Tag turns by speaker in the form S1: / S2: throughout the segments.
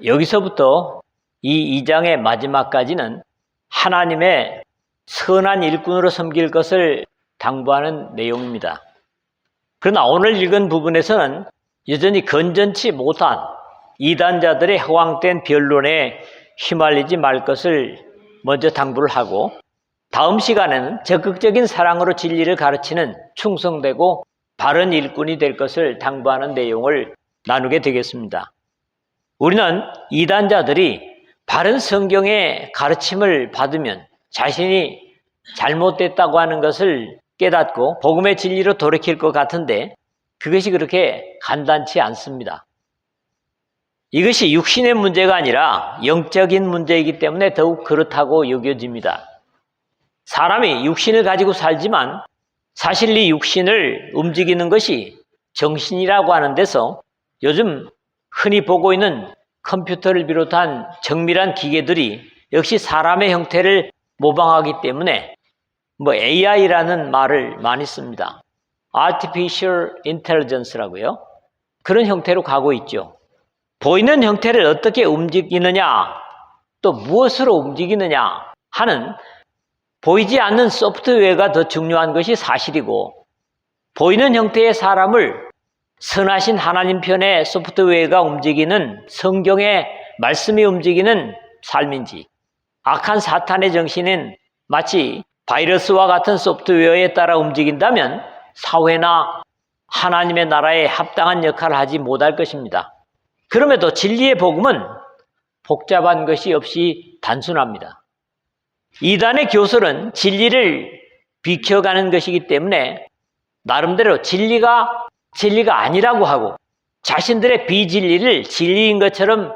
S1: 여기서부터 이 2장의 마지막까지는 하나님의 선한 일꾼으로 섬길 것을 당부하는 내용입니다. 그러나 오늘 읽은 부분에서는 여전히 건전치 못한 이단자들의 허황된 변론에 휘말리지 말 것을 먼저 당부를 하고, 다음 시간에는 적극적인 사랑으로 진리를 가르치는 충성되고 바른 일꾼이 될 것을 당부하는 내용을 나누게 되겠습니다. 우리는 이단자들이 바른 성경의 가르침을 받으면 자신이 잘못됐다고 하는 것을 깨닫고 복음의 진리로 돌이킬 것 같은데 그것이 그렇게 간단치 않습니다. 이것이 육신의 문제가 아니라 영적인 문제이기 때문에 더욱 그렇다고 여겨집니다. 사람이 육신을 가지고 살지만 사실 이 육신을 움직이는 것이 정신이라고 하는 데서 요즘 흔히 보고 있는 컴퓨터를 비롯한 정밀한 기계들이 역시 사람의 형태를 모방하기 때문에 AI라는 말을 많이 씁니다. Artificial Intelligence라고요. 그런 형태로 가고 있죠. 보이는 형태를 어떻게 움직이느냐, 또 무엇으로 움직이느냐 하는 보이지 않는 소프트웨어가 더 중요한 것이 사실이고, 보이는 형태의 사람을 선하신 하나님 편의 소프트웨어가 움직이는 성경의 말씀이 움직이는 삶인지, 악한 사탄의 정신은 마치 바이러스와 같은 소프트웨어에 따라 움직인다면 사회나 하나님의 나라에 합당한 역할을 하지 못할 것입니다. 그럼에도 진리의 복음은 복잡한 것이 없이 단순합니다. 이단의 교설은 진리를 비켜가는 것이기 때문에 나름대로 진리가 아니라고 하고 자신들의 비진리를 진리인 것처럼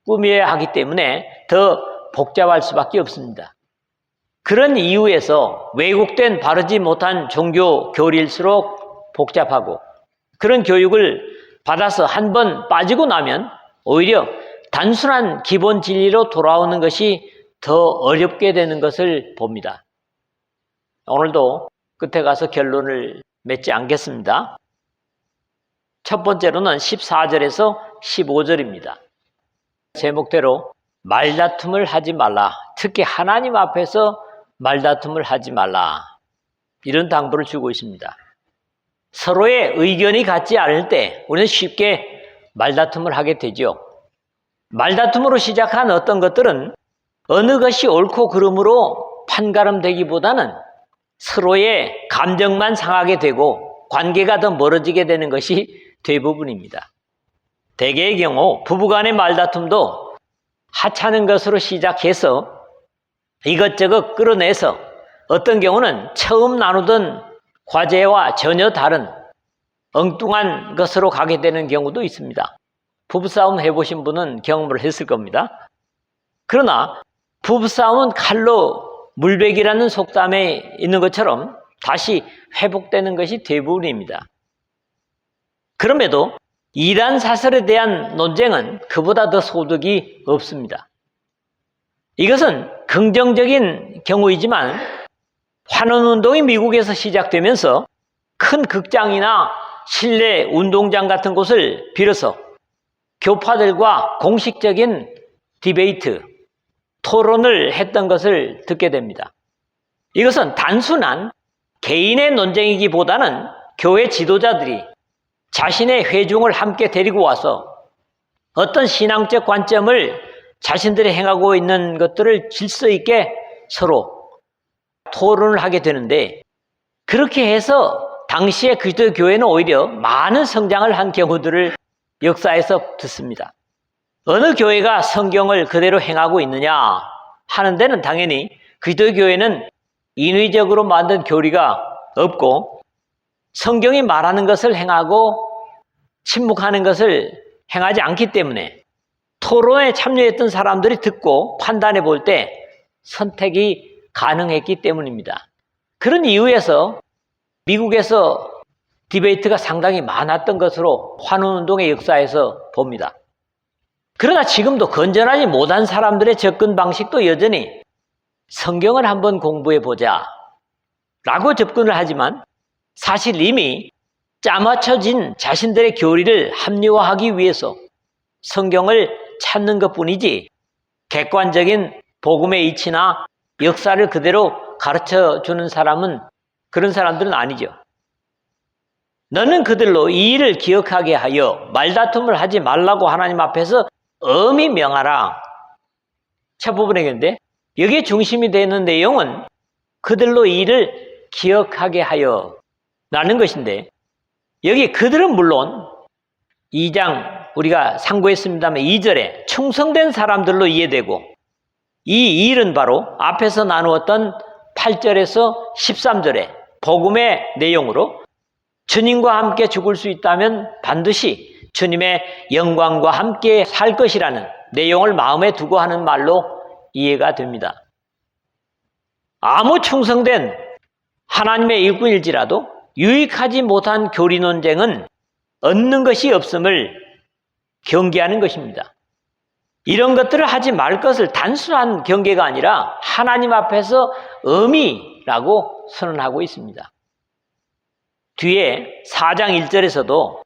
S1: 꾸며야 하기 때문에 더 복잡할 수밖에 없습니다. 그런 이유에서 왜곡된 바르지 못한 종교 교리일수록 복잡하고, 그런 교육을 받아서 한 번 빠지고 나면 오히려 단순한 기본 진리로 돌아오는 것이 더 어렵게 되는 것을 봅니다. 오늘도 끝에 가서 결론을 맺지 않겠습니다. 첫 번째로는 14절에서 15절입니다. 제목대로 말다툼을 하지 말라. 특히 하나님 앞에서 말다툼을 하지 말라. 이런 당부를 주고 있습니다. 서로의 의견이 같지 않을 때 우리는 쉽게 말다툼을 하게 되죠. 말다툼으로 시작한 어떤 것들은 어느 것이 옳고 그름으로 판가름되기보다는 서로의 감정만 상하게 되고 관계가 더 멀어지게 되는 것이 대부분입니다. 대개의 경우 부부간의 말다툼도 하찮은 것으로 시작해서 이것저것 끌어내서 어떤 경우는 처음 나누던 과제와 전혀 다른 엉뚱한 것으로 가게 되는 경우도 있습니다. 부부싸움 해보신 분은 경험을 했을 겁니다. 그러나 부부싸움은 칼로 물베기라는 속담에 있는 것처럼 다시 회복되는 것이 대부분입니다. 그럼에도 이단 사설에 대한 논쟁은 그보다 더 소득이 없습니다. 이것은 긍정적인 경우이지만 환원운동이 미국에서 시작되면서 큰 극장이나 실내 운동장 같은 곳을 빌어서 교파들과 공식적인 디베이트, 토론을 했던 것을 듣게 됩니다. 이것은 단순한 개인의 논쟁이기보다는 교회 지도자들이 자신의 회중을 함께 데리고 와서 어떤 신앙적 관점을 자신들이 행하고 있는 것들을 질서 있게 서로 토론을 하게 되는데, 그렇게 해서 당시의 그리스도 교회는 오히려 많은 성장을 한 경우들을 역사에서 듣습니다. 어느 교회가 성경을 그대로 행하고 있느냐 하는 데는 당연히 그리스도 교회는 인위적으로 만든 교리가 없고 성경이 말하는 것을 행하고 침묵하는 것을 행하지 않기 때문에 토론에 참여했던 사람들이 듣고 판단해 볼 때 선택이 가능했기 때문입니다. 그런 이유에서 미국에서 디베이트가 상당히 많았던 것으로 환원운동의 역사에서 봅니다. 그러나 지금도 건전하지 못한 사람들의 접근 방식도 여전히 성경을 한번 공부해 보자 라고 접근을 하지만 사실 이미 짜맞춰진 자신들의 교리를 합리화하기 위해서 성경을 찾는 것뿐이지 객관적인 복음의 이치나 역사를 그대로 가르쳐 주는 사람은 그런 사람들은 아니죠. 너는 그들로 이 일을 기억하게 하여 말다툼을 하지 말라고 하나님 앞에서 엄히 명하라. 첫 부분이겠는데 여기에 중심이 되는 내용은 그들로 이 일을 기억하게 하여 라는 것인데, 여기 그들은 물론 2장 우리가 상고했습니다만 2절에 충성된 사람들로 이해되고, 이 일은 바로 앞에서 나누었던 8절에서 13절의 복음의 내용으로 주님과 함께 죽을 수 있다면 반드시 주님의 영광과 함께 살 것이라는 내용을 마음에 두고 하는 말로 이해가 됩니다. 아무 충성된 하나님의 일꾼일지라도 유익하지 못한 교리 논쟁은 얻는 것이 없음을 경계하는 것입니다. 이런 것들을 하지 말 것을 단순한 경계가 아니라 하나님 앞에서 엄히라고 선언하고 있습니다. 뒤에 4장 1절에서도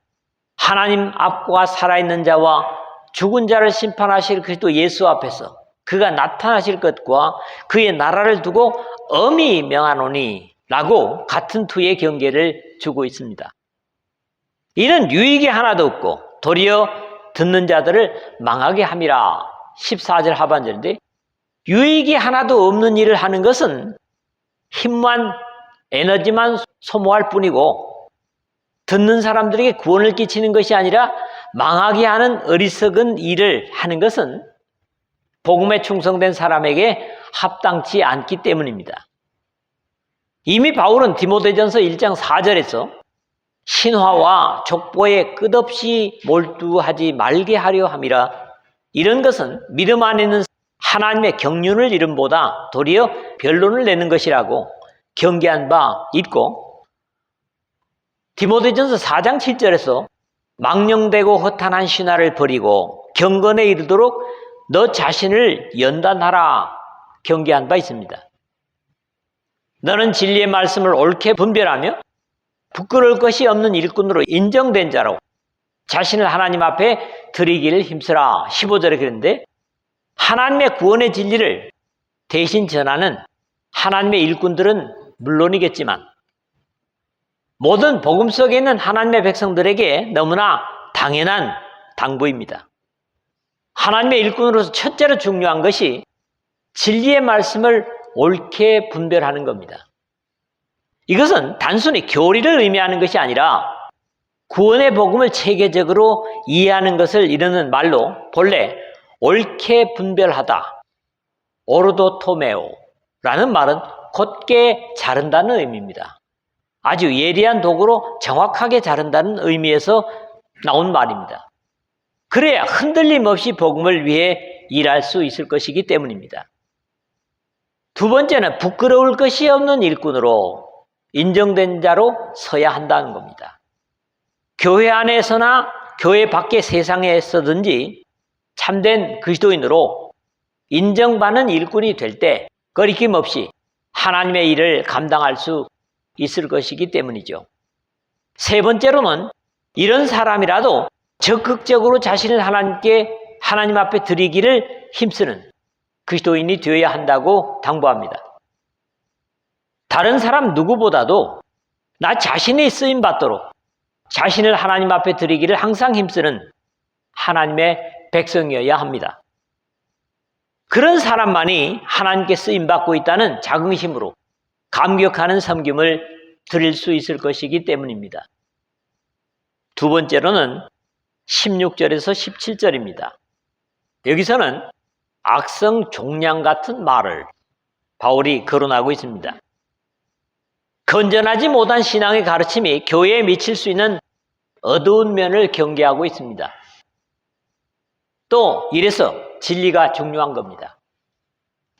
S1: 하나님 앞과 살아있는 자와 죽은 자를 심판하실 그리스도 예수 앞에서 그가 나타나실 것과 그의 나라를 두고 엄히 명하노니 라고 같은 투의 경계를 주고 있습니다. 이는 유익이 하나도 없고 도리어 듣는 자들을 망하게 함이라. 14절 하반절인데, 유익이 하나도 없는 일을 하는 것은 힘만 에너지만 소모할 뿐이고 듣는 사람들에게 구원을 끼치는 것이 아니라 망하게 하는 어리석은 일을 하는 것은 복음에 충성된 사람에게 합당치 않기 때문입니다. 이미 바울은 디모데전서 1장 4절에서 신화와 족보에 끝없이 몰두하지 말게 하려 함이라. 이런 것은 믿음 안에 있는 하나님의 경륜을 이름보다 도리어 변론을 내는 것이라고 경계한 바 있고, 디모데전서 4장 7절에서 망령되고 허탄한 신화를 버리고 경건에 이르도록 너 자신을 연단하라 경계한 바 있습니다. 너는 진리의 말씀을 옳게 분별하며 부끄러울 것이 없는 일꾼으로 인정된 자로 자신을 하나님 앞에 드리기를 힘쓰라. 15절에 그랬는데, 하나님의 구원의 진리를 대신 전하는 하나님의 일꾼들은 물론이겠지만 모든 복음 속에 있는 하나님의 백성들에게 너무나 당연한 당부입니다. 하나님의 일꾼으로서 첫째로 중요한 것이 진리의 말씀을 옳게 분별하는 겁니다. 이것은 단순히 교리를 의미하는 것이 아니라 구원의 복음을 체계적으로 이해하는 것을 이르는 말로 본래 옳게 분별하다, 오르도토메오라는 말은 곧게 자른다는 의미입니다. 아주 예리한 도구로 정확하게 자른다는 의미에서 나온 말입니다. 그래야 흔들림 없이 복음을 위해 일할 수 있을 것이기 때문입니다. 두 번째는 부끄러울 것이 없는 일꾼으로 인정된 자로 서야 한다는 겁니다. 교회 안에서나 교회 밖의 세상에서든지 참된 그리스도인으로 인정받는 일꾼이 될 때 거리낌 없이 하나님의 일을 감당할 수 있을 것이기 때문이죠. 세 번째로는 이런 사람이라도 적극적으로 자신을 하나님 앞에 드리기를 힘쓰는 그리스도인이 되어야 한다고 당부합니다. 다른 사람 누구보다도 나 자신이 쓰임받도록 자신을 하나님 앞에 드리기를 항상 힘쓰는 하나님의 백성이어야 합니다. 그런 사람만이 하나님께 쓰임받고 있다는 자긍심으로 감격하는 섬김을 드릴 수 있을 것이기 때문입니다. 두 번째로는 16절에서 17절입니다. 여기서는 악성 종양 같은 말을 바울이 거론하고 있습니다. 건전하지 못한 신앙의 가르침이 교회에 미칠 수 있는 어두운 면을 경계하고 있습니다. 또 이래서 진리가 중요한 겁니다.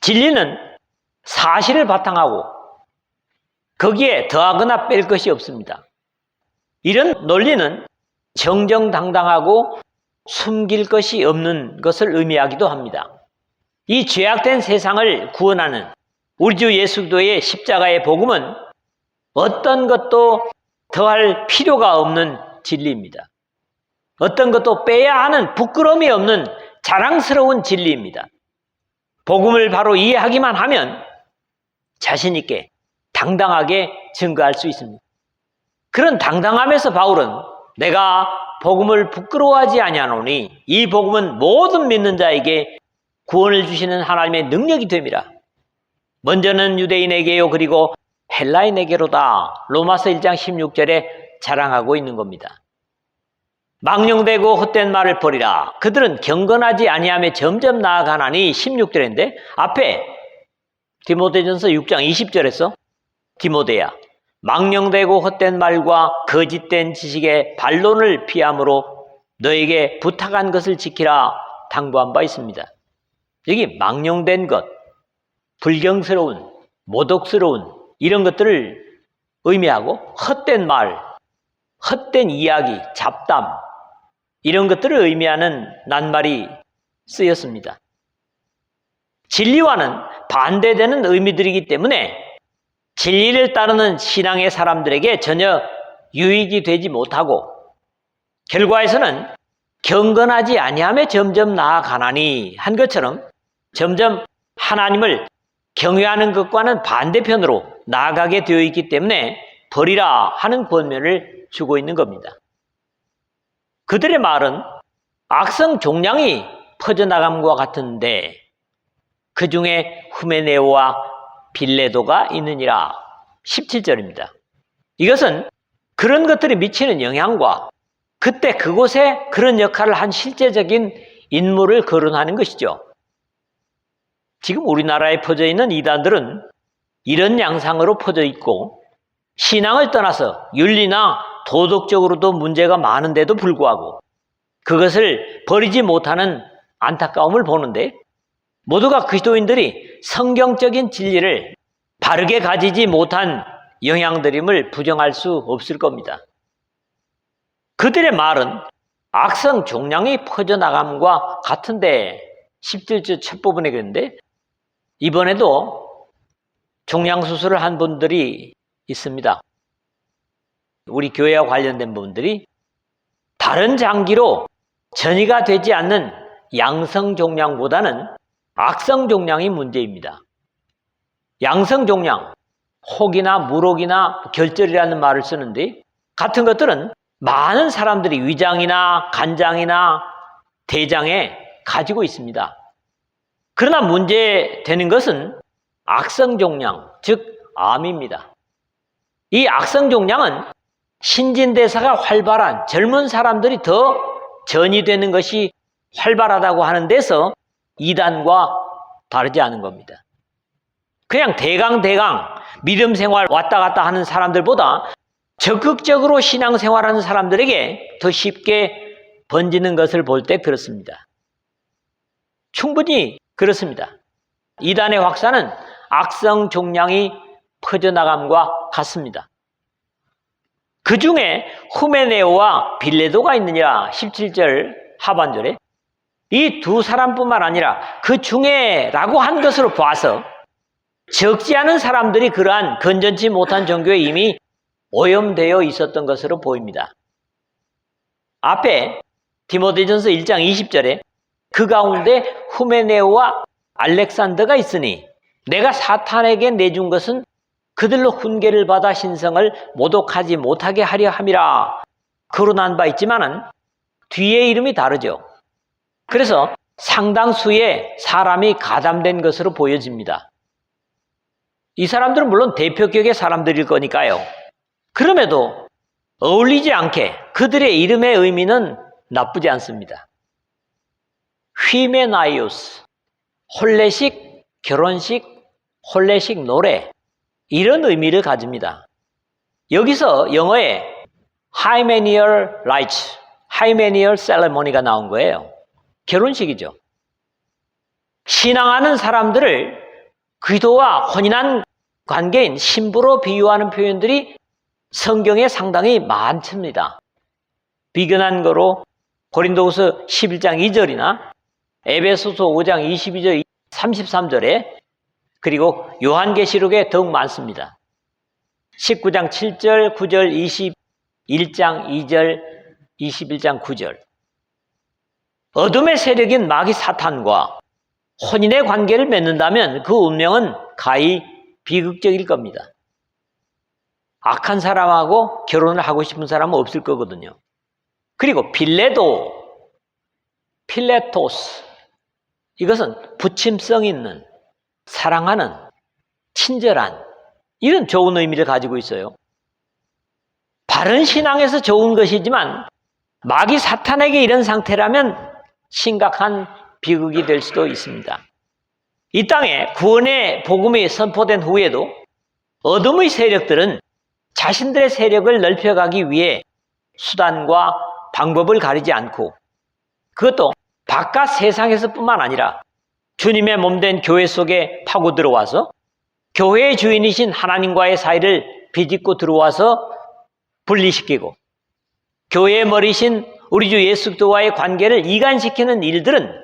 S1: 진리는 사실을 바탕하고 거기에 더하거나 뺄 것이 없습니다. 이런 논리는 정정당당하고 숨길 것이 없는 것을 의미하기도 합니다. 이 죄악된 세상을 구원하는 우리 주 예수 그리스도의 십자가의 복음은 어떤 것도 더할 필요가 없는 진리입니다. 어떤 것도 빼야 하는 부끄러움이 없는 자랑스러운 진리입니다. 복음을 바로 이해하기만 하면 자신 있게 당당하게 증거할 수 있습니다. 그런 당당함에서 바울은 내가 복음을 부끄러워하지 아니하노니 이 복음은 모든 믿는 자에게 구원을 주시는 하나님의 능력이 됨이라. 먼저는 유대인에게요 그리고 헬라인에게로다. 로마서 1장 16절에 자랑하고 있는 겁니다. 망령되고 헛된 말을 버리라. 그들은 경건하지 아니하며 점점 나아가나니 16절인데 앞에 디모데전서 6장 20절에서 디모데야 망령되고 헛된 말과 거짓된 지식의 반론을 피함으로 너에게 부탁한 것을 지키라 당부한 바 있습니다. 여기 망령된 것, 불경스러운, 모독스러운 이런 것들을 의미하고 헛된 말, 헛된 이야기, 잡담 이런 것들을 의미하는 낱말이 쓰였습니다. 진리와는 반대되는 의미들이기 때문에 진리를 따르는 신앙의 사람들에게 전혀 유익이 되지 못하고 결과에서는 경건하지 아니하며 점점 나아가나니 한 것처럼 점점 하나님을 경외하는 것과는 반대편으로 나아가게 되어 있기 때문에 버리라 하는 권면을 주고 있는 겁니다. 그들의 말은 악성 종량이 퍼져나감과 같은데 그 중에 후메네오와 빌레도가 있느니라. 17절입니다. 이것은 그런 것들이 미치는 영향과 그때 그곳에 그런 역할을 한 실제적인 인물을 거론하는 것이죠. 지금 우리나라에 퍼져 있는 이단들은 이런 양상으로 퍼져 있고 신앙을 떠나서 윤리나 도덕적으로도 문제가 많은데도 불구하고 그것을 버리지 못하는 안타까움을 보는데 모두가 그리스도인들이 성경적인 진리를 바르게 가지지 못한 영향들임을 부정할 수 없을 겁니다. 그들의 말은 악성 종량이 퍼져나감과 같은데 17절 첫 부분에 그랬는데 이번에도 종양수술을 한 분들이 있습니다. 우리 교회와 관련된 분들이 다른 장기로 전이가 되지 않는 양성 종양보다는 악성 종양이 문제입니다. 양성 종양, 혹이나 물혹이나 결절이라는 말을 쓰는데 같은 것들은 많은 사람들이 위장이나 간장이나 대장에 가지고 있습니다. 그러나 문제되는 것은 악성 종양, 즉 암입니다. 이 악성 종양은 신진대사가 활발한 젊은 사람들이 더 전이되는 것이 활발하다고 하는 데서 이단과 다르지 않은 겁니다. 그냥 대강 믿음 생활 왔다 갔다 하는 사람들보다 적극적으로 신앙생활하는 사람들에게 더 쉽게 번지는 것을 볼 때 그렇습니다. 충분히 그렇습니다. 이단의 확산은 악성 종양이 퍼져나감과 같습니다. 그 중에 후메네오와 빌레도가 있느니라 17절 하반절에 이 두 사람뿐만 아니라 그 중에라고 한 것으로 봐서 적지 않은 사람들이 그러한 건전치 못한 종교에 이미 오염되어 있었던 것으로 보입니다. 앞에 디모데전서 1장 20절에 그 가운데 후메네오와 알렉산더가 있으니 내가 사탄에게 내준 것은 그들로 훈계를 받아 신성을 모독하지 못하게 하려 함이라 거론한 바 있지만은 뒤에 이름이 다르죠. 그래서 상당수의 사람이 가담된 것으로 보여집니다. 이 사람들은 물론 대표격의 사람들일 거니까요. 그럼에도 어울리지 않게 그들의 이름의 의미는 나쁘지 않습니다. 휘메나이오스, 혼례식, 결혼식, 혼례식 노래 이런 의미를 가집니다. 여기서 영어에 하이메니얼 라이츠, 하이메니얼 셀레모니가 나온 거예요. 결혼식이죠. 신앙하는 사람들을 기도와 혼인한 관계인 신부로 비유하는 표현들이 성경에 상당히 많습니다. 비근한 거로 고린도후서 11장 2절이나 에베소서 5장 22절 33절에 그리고 요한계시록에 더욱 많습니다. 19장 7절 9절 21장 2절 21장 9절 어둠의 세력인 마귀 사탄과 혼인의 관계를 맺는다면 그 운명은 가히 비극적일 겁니다. 악한 사람하고 결혼을 하고 싶은 사람은 없을 거거든요. 그리고 필레토스, 이것은 부침성 있는, 사랑하는, 친절한, 이런 좋은 의미를 가지고 있어요. 바른 신앙에서 좋은 것이지만 마귀 사탄에게 이런 상태라면 심각한 비극이 될 수도 있습니다. 이 땅에 구원의 복음이 선포된 후에도 어둠의 세력들은 자신들의 세력을 넓혀가기 위해 수단과 방법을 가리지 않고, 그것도 바깥 세상에서뿐만 아니라 주님의 몸된 교회 속에 파고 들어와서 교회의 주인이신 하나님과의 사이를 비집고 들어와서 분리시키고, 교회의 머리신 우리 주 예수 그리스도와의 관계를 이간시키는 일들은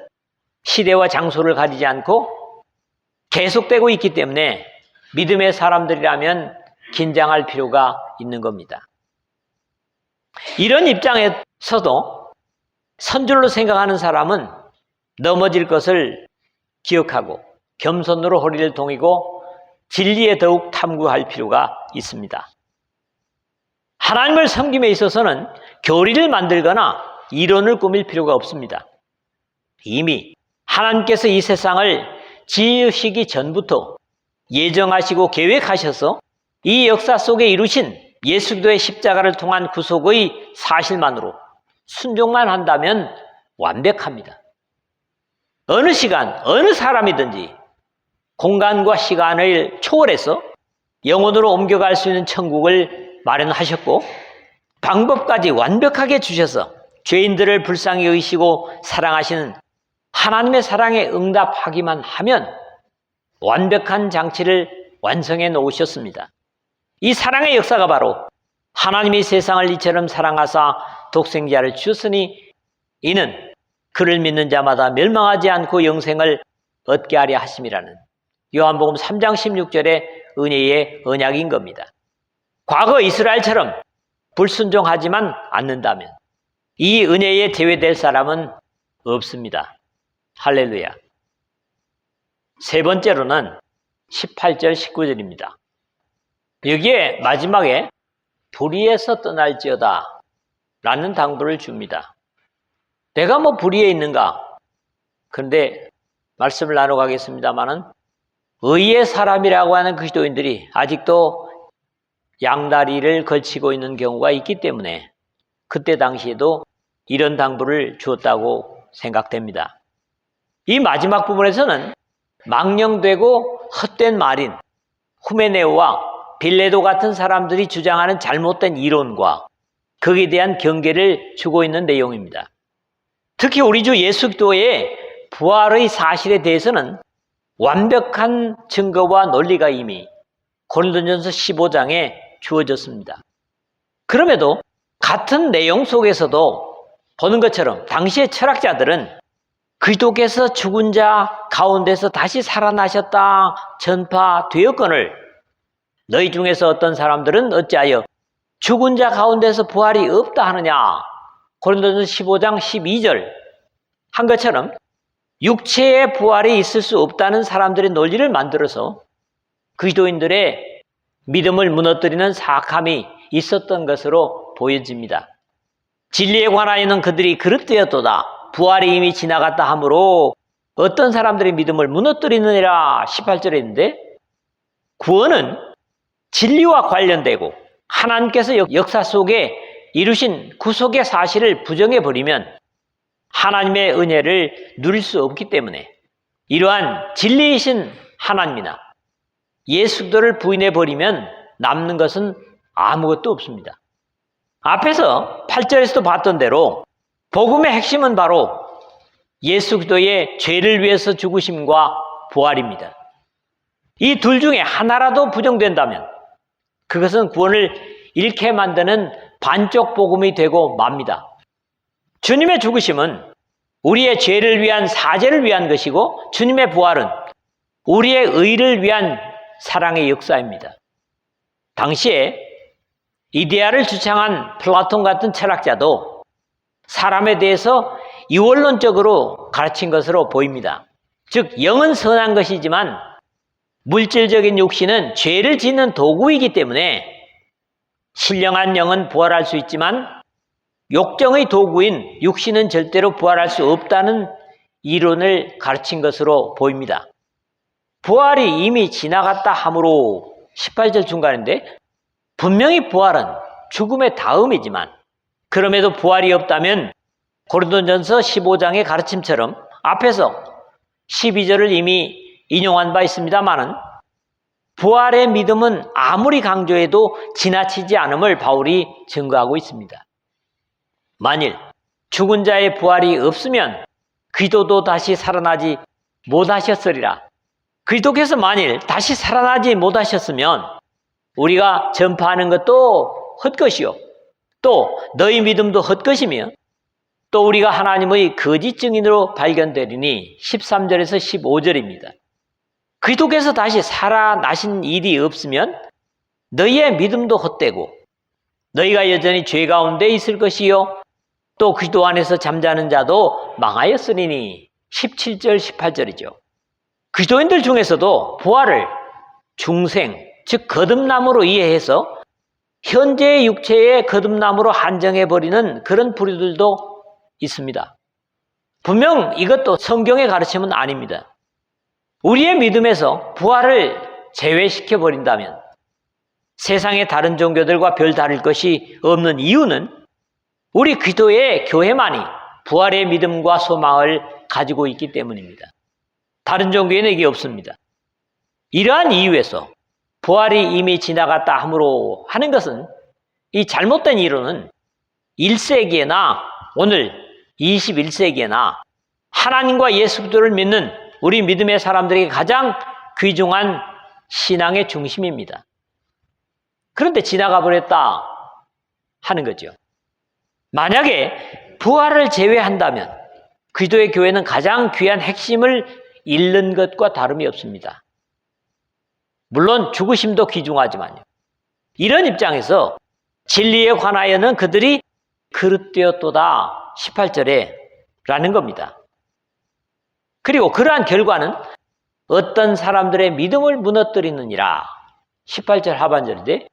S1: 시대와 장소를 가리지 않고 계속되고 있기 때문에 믿음의 사람들이라면 긴장할 필요가 있는 겁니다. 이런 입장에서도 선줄로 생각하는 사람은 넘어질 것을 기억하고 겸손으로 허리를 동이고 진리에 더욱 탐구할 필요가 있습니다. 하나님을 섬김에 있어서는 교리를 만들거나 이론을 꾸밀 필요가 없습니다. 이미 하나님께서 이 세상을 지으시기 전부터 예정하시고 계획하셔서 이 역사 속에 이루신 예수 그리스도의 십자가를 통한 구속의 사실만으로 순종만 한다면 완벽합니다. 어느 시간, 어느 사람이든지 공간과 시간을 초월해서 영혼으로 옮겨갈 수 있는 천국을 마련하셨고, 방법까지 완벽하게 주셔서 죄인들을 불쌍히 여기시고 사랑하시는 하나님의 사랑에 응답하기만 하면 완벽한 장치를 완성해 놓으셨습니다. 이 사랑의 역사가 바로 하나님이 세상을 이처럼 사랑하사 독생자를 주셨으니 이는 그를 믿는 자마다 멸망하지 않고 영생을 얻게 하려 하심이라는 요한복음 3장 16절의 은혜의 언약인 겁니다. 과거 이스라엘처럼 불순종하지만 않는다면 이 은혜에 제외될 사람은 없습니다. 할렐루야. 세 번째로는 18절 19절입니다. 여기에 마지막에 불의에서 떠날지어다 라는 당부를 줍니다. 내가 뭐 불의에 있는가? 그런데 말씀을 나눠가겠습니다마는 의의 사람이라고 하는 그리스도인들이 아직도 양다리를 걸치고 있는 경우가 있기 때문에 그때 당시에도 이런 당부를 주었다고 생각됩니다. 이 마지막 부분에서는 망령되고 헛된 말인 후메네오와 빌레도 같은 사람들이 주장하는 잘못된 이론과 거기에 대한 경계를 주고 있는 내용입니다. 특히 우리 주 예수 그리스도의 부활의 사실에 대해서는 완벽한 증거와 논리가 이미 고린도전서 15장에 주어졌습니다. 그럼에도 같은 내용 속에서도 보는 것처럼 당시의 철학자들은 그리스도께서 죽은 자 가운데서 다시 살아나셨다 전파되었거늘 너희 중에서 어떤 사람들은 어찌하여 죽은 자 가운데서 부활이 없다 하느냐, 고린도전서 15장 12절 한 것처럼 육체의 부활이 있을 수 없다는 사람들의 논리를 만들어서 그리스도인들의 믿음을 무너뜨리는 사악함이 있었던 것으로 보여집니다. 진리에 관하여는 그들이 그릇되었도다. 부활이 이미 지나갔다 하므로 어떤 사람들의 믿음을 무너뜨리느니라 18절에 있는데, 구원은 진리와 관련되고 하나님께서 역사 속에 이루신 구속의 사실을 부정해버리면 하나님의 은혜를 누릴 수 없기 때문에 이러한 진리이신 하나님이나 예수 그리스도를 부인해버리면 남는 것은 아무것도 없습니다. 앞에서 8절에서도 봤던 대로 복음의 핵심은 바로 예수 그리스도의 죄를 위해서 죽으심과 부활입니다. 이 둘 중에 하나라도 부정된다면 그것은 구원을 잃게 만드는 반쪽 복음이 되고 맙니다. 주님의 죽으심은 우리의 죄를 위한 사죄를 위한 것이고, 주님의 부활은 우리의 의를 위한 사랑의 역사입니다. 당시에 이데아를 주창한 플라톤 같은 철학자도 사람에 대해서 이원론적으로 가르친 것으로 보입니다. 즉 영은 선한 것이지만 물질적인 육신은 죄를 짓는 도구이기 때문에 신령한 영은 부활할 수 있지만 욕정의 도구인 육신은 절대로 부활할 수 없다는 이론을 가르친 것으로 보입니다. 부활이 이미 지나갔다 하므로 18절 중간인데 분명히 부활은 죽음의 다음이지만 그럼에도 부활이 없다면 고린도전서 15장의 가르침처럼 앞에서 12절을 이미 인용한 바 있습니다마는 부활의 믿음은 아무리 강조해도 지나치지 않음을 바울이 증거하고 있습니다. 만일 죽은 자의 부활이 없으면 그리스도도 다시 살아나지 못하셨으리라. 그리스도께서 만일 다시 살아나지 못하셨으면 우리가 전파하는 것도 헛것이요 또 너희 믿음도 헛것이며 또 우리가 하나님의 거짓 증인으로 발견되리니 13절에서 15절입니다. 그리스도께서 다시 살아나신 일이 없으면 너희의 믿음도 헛되고 너희가 여전히 죄 가운데 있을 것이요 또 그리스도 안에서 잠자는 자도 망하였으리니 17절 18절이죠. 그리스도인들 중에서도 부활을 중생 즉 거듭남으로 이해해서 현재의 육체의 거듭남으로 한정해버리는 그런 부류들도 있습니다. 분명 이것도 성경의 가르침은 아닙니다. 우리의 믿음에서 부활을 제외시켜버린다면 세상의 다른 종교들과 별 다를 것이 없는 이유는 우리 그리스도의 교회만이 부활의 믿음과 소망을 가지고 있기 때문입니다. 다른 종교에는 이게 없습니다. 이러한 이유에서 부활이 이미 지나갔다 함으로 하는 것은 이 잘못된 이론은 1세기에나 오늘 21세기에나 하나님과 예수 그리스도를 믿는 우리 믿음의 사람들에게 가장 귀중한 신앙의 중심입니다. 그런데 지나가 버렸다 하는 거죠. 만약에 부활을 제외한다면 그리스도의 교회는 가장 귀한 핵심을 잃는 것과 다름이 없습니다. 물론 죽으심도 귀중하지만요. 이런 입장에서 진리에 관하여는 그들이 그릇되었도다 18절에 라는 겁니다. 그리고 그러한 결과는 어떤 사람들의 믿음을 무너뜨리느니라 18절 하반절인데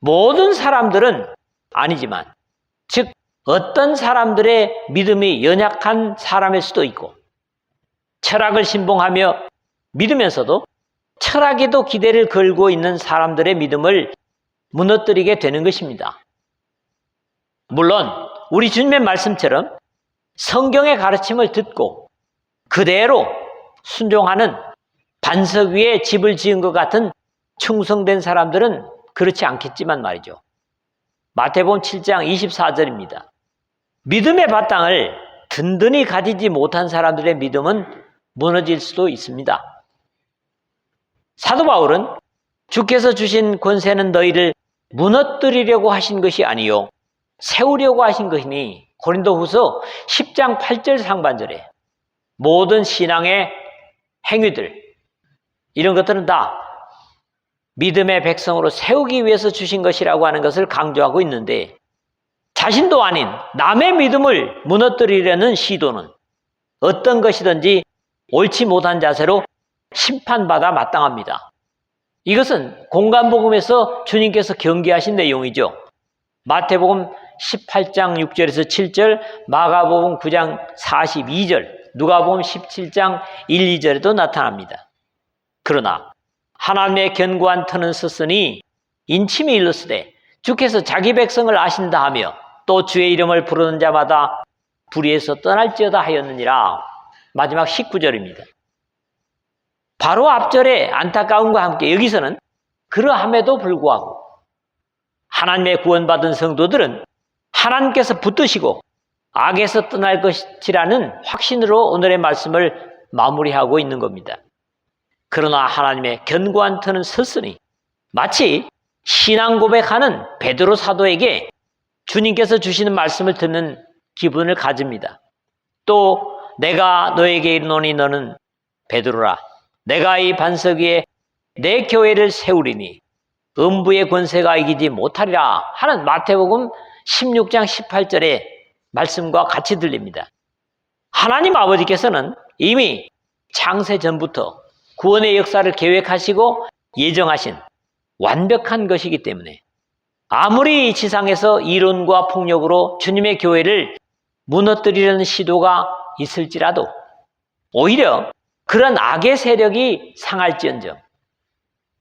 S1: 모든 사람들은 아니지만 즉 어떤 사람들의 믿음이 연약한 사람일 수도 있고 철학을 신봉하며 믿으면서도 철학에도 기대를 걸고 있는 사람들의 믿음을 무너뜨리게 되는 것입니다. 물론 우리 주님의 말씀처럼 성경의 가르침을 듣고 그대로 순종하는 반석 위에 집을 지은 것 같은 충성된 사람들은 그렇지 않겠지만 말이죠. 마태복음 7장 24절입니다. 믿음의 바탕을 든든히 가지지 못한 사람들의 믿음은 무너질 수도 있습니다. 사도 바울은 주께서 주신 권세는 너희를 무너뜨리려고 하신 것이 아니요 세우려고 하신 것이니 고린도후서 10장 8절 상반절에 모든 신앙의 행위들 이런 것들은 다 믿음의 백성으로 세우기 위해서 주신 것이라고 하는 것을 강조하고 있는데 자신도 아닌 남의 믿음을 무너뜨리려는 시도는 어떤 것이든지 옳지 못한 자세로 심판받아 마땅합니다. 이것은 공간복음에서 주님께서 경계하신 내용이죠. 마태복음 18장 6절에서 7절, 마가복음 9장 42절, 누가복음 17장 1, 2절에도 나타납니다. 그러나 하나님의 견고한 터는 섰으니 인침이 일렀으되 주께서 자기 백성을 아신다 하며 또 주의 이름을 부르는 자마다 불의에서 떠날지어다 하였느니라. 마지막 19절입니다. 바로 앞절의 안타까움과 함께 여기서는 그러함에도 불구하고 하나님의 구원받은 성도들은 하나님께서 붙드시고 악에서 떠날 것이라는 확신으로 오늘의 말씀을 마무리하고 있는 겁니다. 그러나 하나님의 견고한 터는 섰으니 마치 신앙 고백하는 베드로 사도에게 주님께서 주시는 말씀을 듣는 기분을 가집니다. 또 내가 너에게 이르노니 너는 베드로라. 내가 이 반석 위에 내 교회를 세우리니 음부의 권세가 이기지 못하리라 하는 마태복음 16장 18절의 말씀과 같이 들립니다. 하나님 아버지께서는 이미 창세 전부터 구원의 역사를 계획하시고 예정하신 완벽한 것이기 때문에 아무리 이 지상에서 이론과 폭력으로 주님의 교회를 무너뜨리려는 시도가 있을지라도 오히려 그런 악의 세력이 상할지언정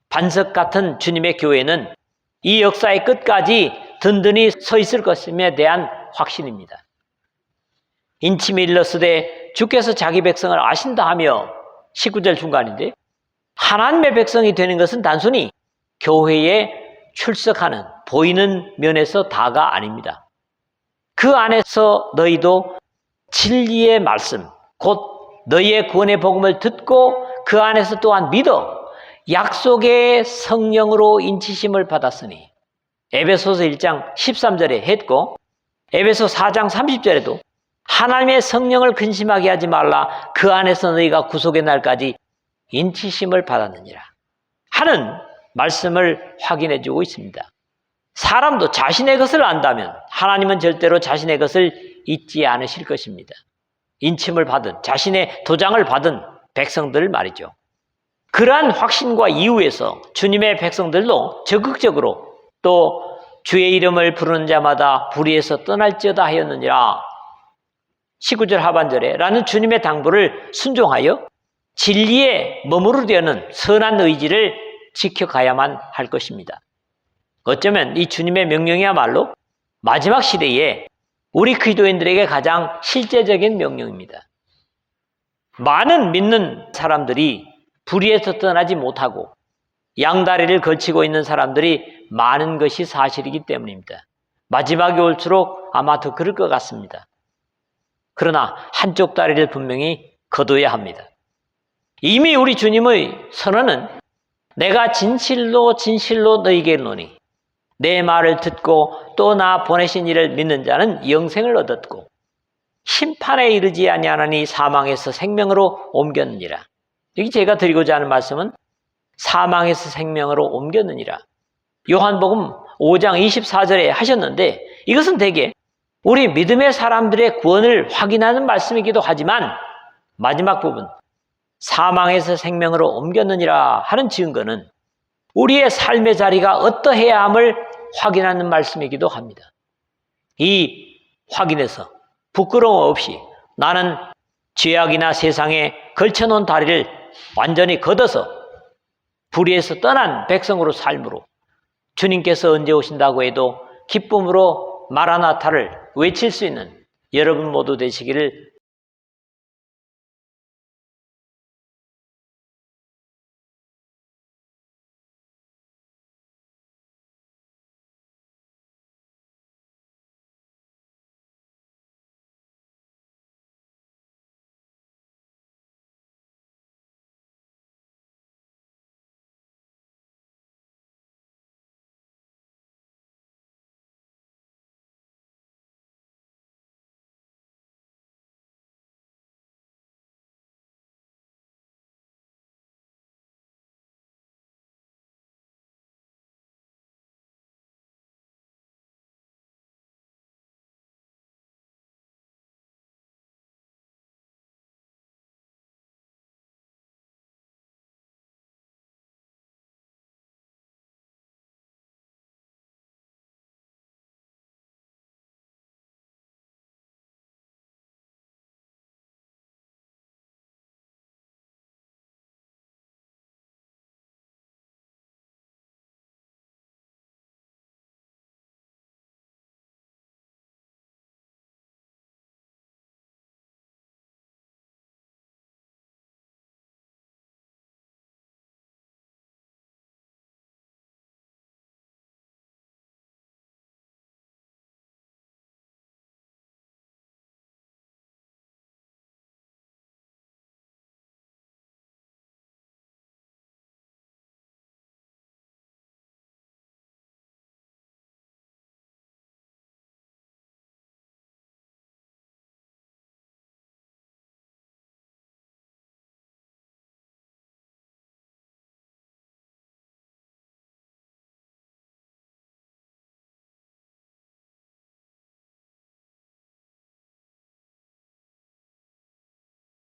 S1: 반석 같은 주님의 교회는 이 역사의 끝까지 든든히 서 있을 것임에 대한 확신입니다. 인침이 일렀으되 주께서 자기 백성을 아신다 하며 19절 중간인데 하나님의 백성이 되는 것은 단순히 교회에 출석하는 보이는 면에서 다가 아닙니다. 그 안에서 너희도 진리의 말씀 곧 너희의 구원의 복음을 듣고 그 안에서 또한 믿어 약속의 성령으로 인치심을 받았으니 에베소서 1장 13절에 했고 에베소 4장 30절에도 하나님의 성령을 근심하게 하지 말라 그 안에서 너희가 구속의 날까지 인치심을 받았느니라 하는 말씀을 확인해 주고 있습니다. 사람도 자신의 것을 안다면 하나님은 절대로 자신의 것을 잊지 않으실 것입니다. 인침을 받은 자신의 도장을 받은 백성들 말이죠. 그러한 확신과 이유에서 주님의 백성들도 적극적으로 또 주의 이름을 부르는 자마다 불의에서 떠날지어다 하였느니라 19절 하반절에 라는 주님의 당부를 순종하여 진리에 머무르려는 선한 의지를 지켜가야만 할 것입니다. 어쩌면 이 주님의 명령이야말로 마지막 시대에 우리 그리스도인들에게 가장 실제적인 명령입니다. 많은 믿는 사람들이 불의에서 떠나지 못하고 양다리를 걸치고 있는 사람들이 많은 것이 사실이기 때문입니다. 마지막이 올수록 아마 더 그럴 것 같습니다. 그러나 한쪽 다리를 분명히 거둬야 합니다. 이미 우리 주님의 선언은 내가 진실로 너희에게 이르노니 내 말을 듣고 또 나 보내신 이를 믿는 자는 영생을 얻었고 심판에 이르지 아니하나니 사망에서 생명으로 옮겼느니라. 여기 제가 드리고자 하는 말씀은 사망에서 생명으로 옮겼느니라. 요한복음 5장 24절에 하셨는데 이것은 대개 우리 믿음의 사람들의 구원을 확인하는 말씀이기도 하지만 마지막 부분 사망에서 생명으로 옮겼느니라 하는 증거는 우리의 삶의 자리가 어떠해야 함을 확인하는 말씀이기도 합니다. 이 확인에서 부끄러움 없이 나는 죄악이나 세상에 걸쳐놓은 다리를 완전히 걷어서 불의에서 떠난 백성으로 삶으로 주님께서 언제 오신다고 해도 기쁨으로 마라나타를 외칠 수 있는 여러분 모두 되시기를